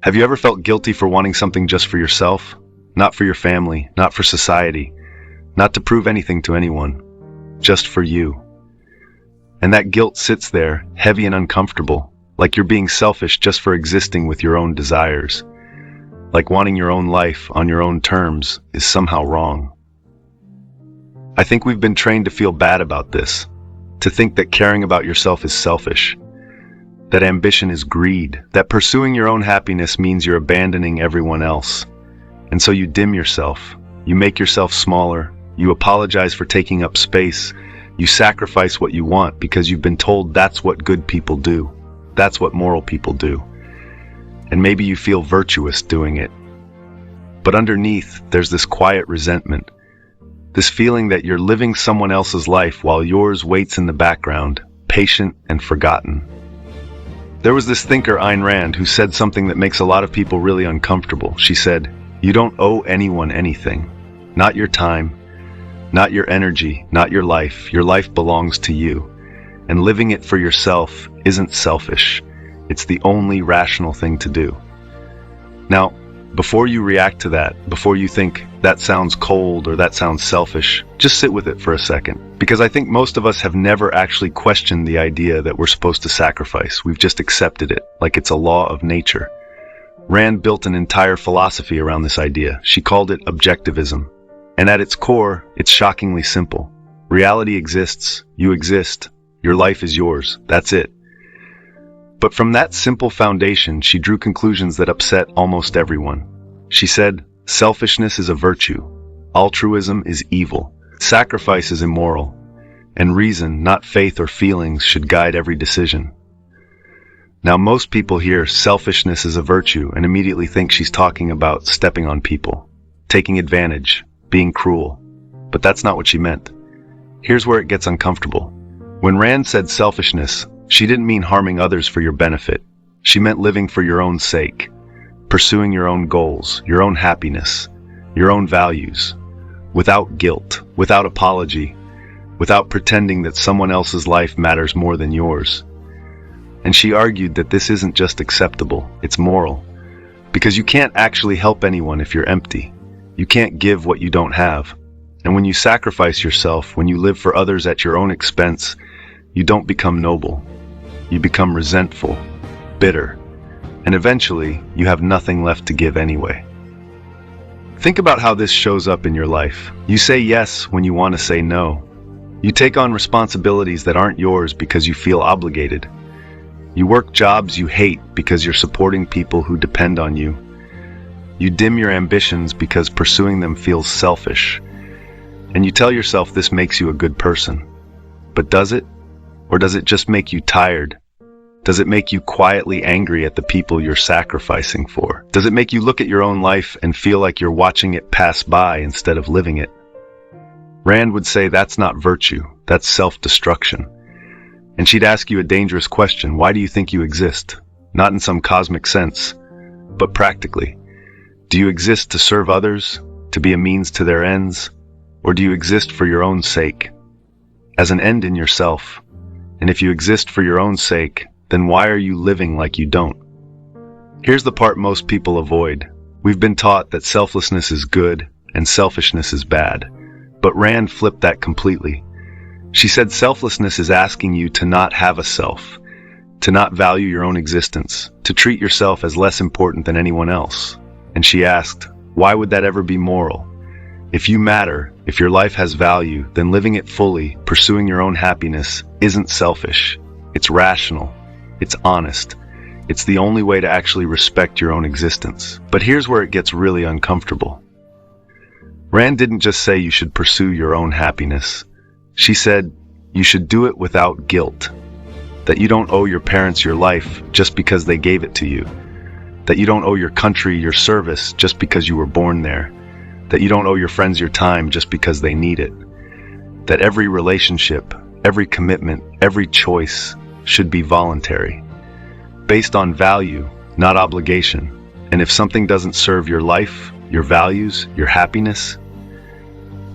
Have you ever felt guilty for wanting something just for yourself? Not for your family, not for society, not to prove anything to anyone, just for you. And that guilt sits there, heavy and uncomfortable, like you're being selfish just for existing with your own desires. Like wanting your own life on your own terms is somehow wrong. I think we've been trained to feel bad about this, to think that caring about yourself is selfish, that ambition is greed, that pursuing your own happiness means you're abandoning everyone else. And so you dim yourself, you make yourself smaller, you apologize for taking up space, you sacrifice what you want because you've been told that's what good people do, that's what moral people do. And maybe you feel virtuous doing it. But underneath, there's this quiet resentment, this feeling that you're living someone else's life while yours waits in the background, patient and forgotten. There was this thinker, Ayn Rand, who said something that makes a lot of people really uncomfortable. She said, "You don't owe anyone anything. Not your time, not your energy, not your life. Your life belongs to you. And living it for yourself isn't selfish. It's the only rational thing to do." Now, before you react to that, before you think that sounds cold or that sounds selfish, just sit with it for a second. Because I think most of us have never actually questioned the idea that we're supposed to sacrifice. We've just accepted it, like it's a law of nature. Rand built an entire philosophy around this idea. She called it objectivism. And at its core, it's shockingly simple. Reality exists, you exist, your life is yours, that's it. But from that simple foundation, she drew conclusions that upset almost everyone. She said, selfishness is a virtue, altruism is evil, sacrifice is immoral, and reason, not faith or feelings, should guide every decision. Now, most people hear selfishness is a virtue and immediately think she's talking about stepping on people, taking advantage, being cruel. But that's not what she meant. Here's where it gets uncomfortable. When Rand said selfishness, she didn't mean harming others for your benefit. She meant living for your own sake, pursuing your own goals, your own happiness, your own values, without guilt, without apology, without pretending that someone else's life matters more than yours. And she argued that this isn't just acceptable, it's moral. Because you can't actually help anyone if you're empty. You can't give what you don't have. And when you sacrifice yourself, when you live for others at your own expense, you don't become noble. You become resentful, bitter, and eventually you have nothing left to give anyway. Think about how this shows up in your life. You say yes when you want to say no. You take on responsibilities that aren't yours because you feel obligated. You work jobs you hate because you're supporting people who depend on you. You dim your ambitions because pursuing them feels selfish. And you tell yourself this makes you a good person. But does it? Or does it just make you tired? Does it make you quietly angry at the people you're sacrificing for? Does it make you look at your own life and feel like you're watching it pass by instead of living it? Rand would say that's not virtue, that's self-destruction. And she'd ask you a dangerous question: why do you think you exist? Not in some cosmic sense, but practically. Do you exist to serve others, to be a means to their ends? Or do you exist for your own sake, as an end in yourself? And if you exist for your own sake, then why are you living like you don't? Here's the part most people avoid. We've been taught that selflessness is good and selfishness is bad. But Rand flipped that completely. She said selflessness is asking you to not have a self, to not value your own existence, to treat yourself as less important than anyone else. And she asked, why would that ever be moral? If you matter, if your life has value, then living it fully, pursuing your own happiness, isn't selfish. It's rational. It's honest. It's the only way to actually respect your own existence. But here's where it gets really uncomfortable. Rand didn't just say you should pursue your own happiness. She said you should do it without guilt. That you don't owe your parents your life just because they gave it to you. That you don't owe your country your service just because you were born there. That you don't owe your friends your time just because they need it. That every relationship, every commitment, every choice should be voluntary, based on value, not obligation. And if something doesn't serve your life, your values, your happiness,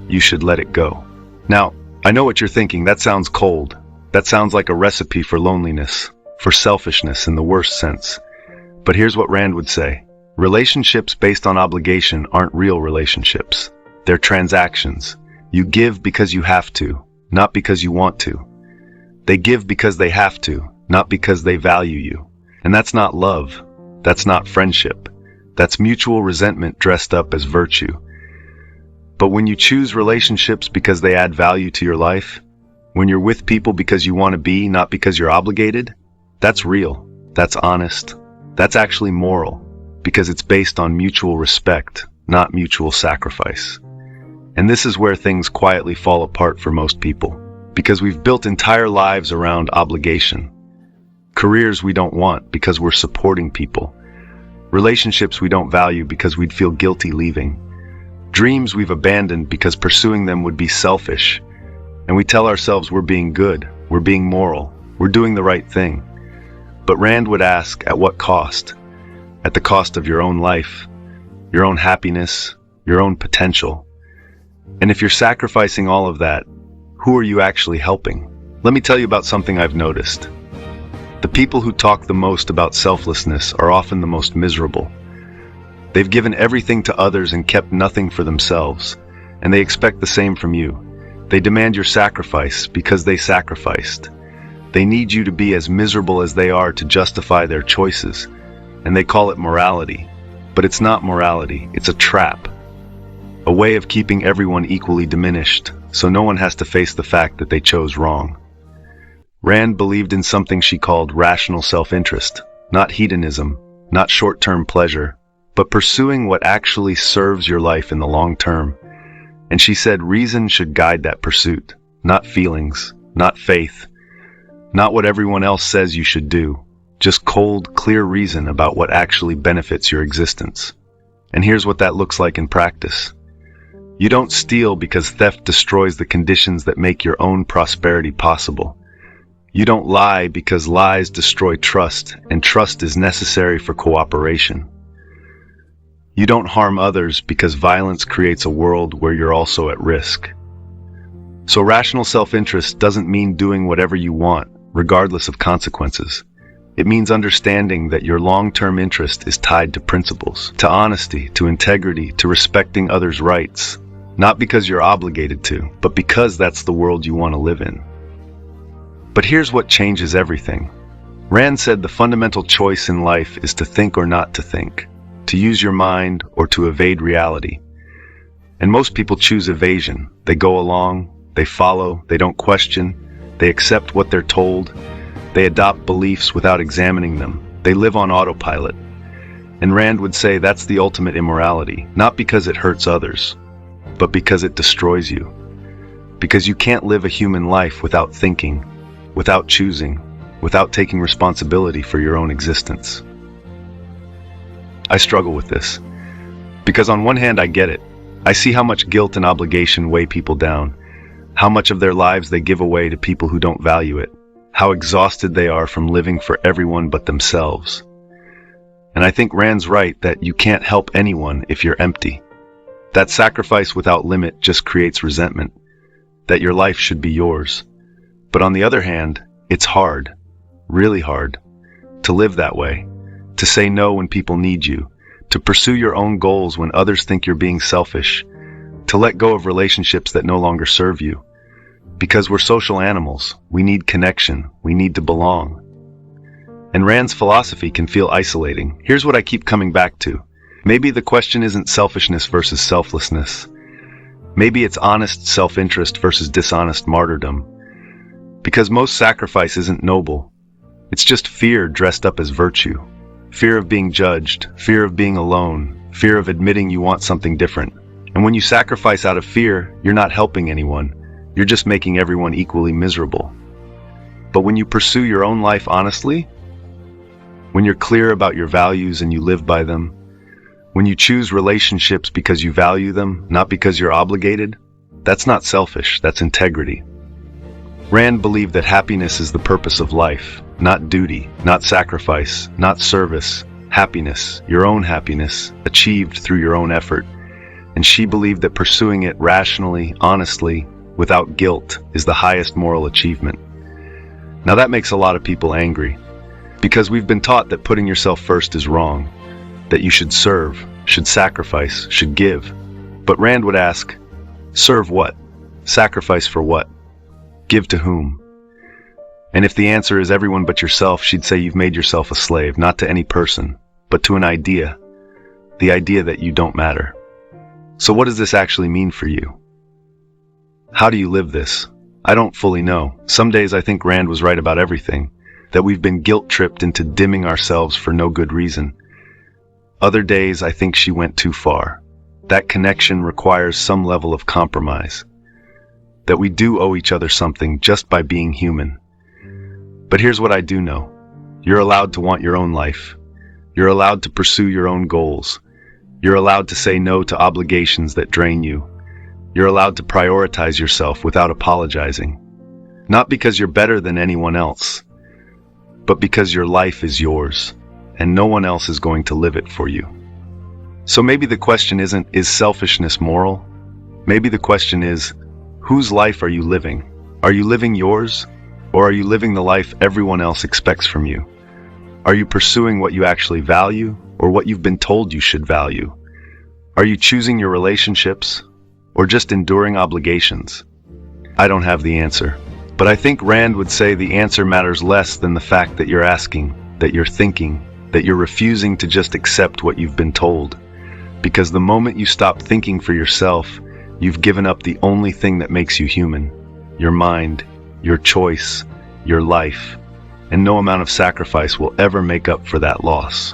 you should let it go. Now, I know what you're thinking. That sounds cold. That sounds like a recipe for loneliness, for selfishness in the worst sense. But here's what Rand would say. Relationships based on obligation aren't real relationships. They're transactions. You give because you have to, not because you want to. They give because they have to, not because they value you. And that's not love. That's not friendship. That's mutual resentment dressed up as virtue. But when you choose relationships because they add value to your life, when you're with people because you want to be, not because you're obligated, that's real. That's honest. That's actually moral, because it's based on mutual respect, not mutual sacrifice. And this is where things quietly fall apart for most people, because we've built entire lives around obligation. Careers we don't want because we're supporting people. Relationships we don't value because we'd feel guilty leaving. Dreams we've abandoned because pursuing them would be selfish. And we tell ourselves we're being good, we're being moral, we're doing the right thing. But Rand would ask, at what cost? At the cost of your own life, your own happiness, your own potential. And if you're sacrificing all of that, who are you actually helping? Let me tell you about something I've noticed. The people who talk the most about selflessness are often the most miserable. They've given everything to others and kept nothing for themselves, and they expect the same from you. They demand your sacrifice because they sacrificed. They need you to be as miserable as they are to justify their choices, and they call it morality. But it's not morality, it's a trap. A way of keeping everyone equally diminished, so no one has to face the fact that they chose wrong. Rand believed in something she called rational self-interest, not hedonism, not short-term pleasure, but pursuing what actually serves your life in the long term. And she said reason should guide that pursuit, not feelings, not faith, not what everyone else says you should do, just cold, clear reason about what actually benefits your existence. And here's what that looks like in practice. You don't steal because theft destroys the conditions that make your own prosperity possible. You don't lie because lies destroy trust, and trust is necessary for cooperation. You don't harm others because violence creates a world where you're also at risk. So rational self-interest doesn't mean doing whatever you want, regardless of consequences. It means understanding that your long-term interest is tied to principles, to honesty, to integrity, to respecting others' rights. Not because you're obligated to, but because that's the world you want to live in. But here's what changes everything. Rand said the fundamental choice in life is to think or not to think, to use your mind or to evade reality. And most people choose evasion. They go along, they follow, they don't question, they accept what they're told, they adopt beliefs without examining them, they live on autopilot. And Rand would say that's the ultimate immorality, not because it hurts others, but because it destroys you. Because you can't live a human life without thinking, without choosing, without taking responsibility for your own existence. I struggle with this, because on one hand I get it. I see how much guilt and obligation weigh people down, how much of their lives they give away to people who don't value it, how exhausted they are from living for everyone but themselves. And I think Rand's right that you can't help anyone if you're empty. That sacrifice without limit just creates resentment, that your life should be yours. But on the other hand, it's hard, really hard, to live that way, to say no when people need you, to pursue your own goals when others think you're being selfish, to let go of relationships that no longer serve you. Because we're social animals, we need connection, we need to belong. And Rand's philosophy can feel isolating. Here's what I keep coming back to. Maybe the question isn't selfishness versus selflessness. Maybe it's honest self-interest versus dishonest martyrdom. Because most sacrifice isn't noble. It's just fear dressed up as virtue. Fear of being judged, fear of being alone, fear of admitting you want something different. And when you sacrifice out of fear, you're not helping anyone. You're just making everyone equally miserable. But when you pursue your own life honestly, when you're clear about your values and you live by them, when you choose relationships because you value them, not because you're obligated, that's not selfish, that's integrity. Rand believed that happiness is the purpose of life, not duty, not sacrifice, not service. Happiness, your own happiness, achieved through your own effort. And she believed that pursuing it rationally, honestly, without guilt, is the highest moral achievement. Now that makes a lot of people angry. Because we've been taught that putting yourself first is wrong, that you should serve, should sacrifice, should give. But Rand would ask, serve what? Sacrifice for what? Give to whom? And if the answer is everyone but yourself, she'd say you've made yourself a slave, not to any person, but to an idea, the idea that you don't matter. So what does this actually mean for you? How do you live this? I don't fully know. Some days I think Rand was right about everything, that we've been guilt-tripped into dimming ourselves for no good reason. Other days I think she went too far. That connection requires some level of compromise, that we do owe each other something just by being human. But here's what I do know. You're allowed to want your own life. You're allowed to pursue your own goals. You're allowed to say no to obligations that drain you. You're allowed to prioritize yourself without apologizing. Not because you're better than anyone else, but because your life is yours, and no one else is going to live it for you. So maybe the question isn't, is selfishness moral? Maybe the question is, whose life are you living? Are you living yours? Or are you living the life everyone else expects from you? Are you pursuing what you actually value, or what you've been told you should value? Are you choosing your relationships, or just enduring obligations? I don't have the answer, but I think Rand would say the answer matters less than the fact that you're asking, that you're thinking, that you're refusing to just accept what you've been told. Because the moment you stop thinking for yourself, you've given up the only thing that makes you human, your mind, your choice, your life, and no amount of sacrifice will ever make up for that loss.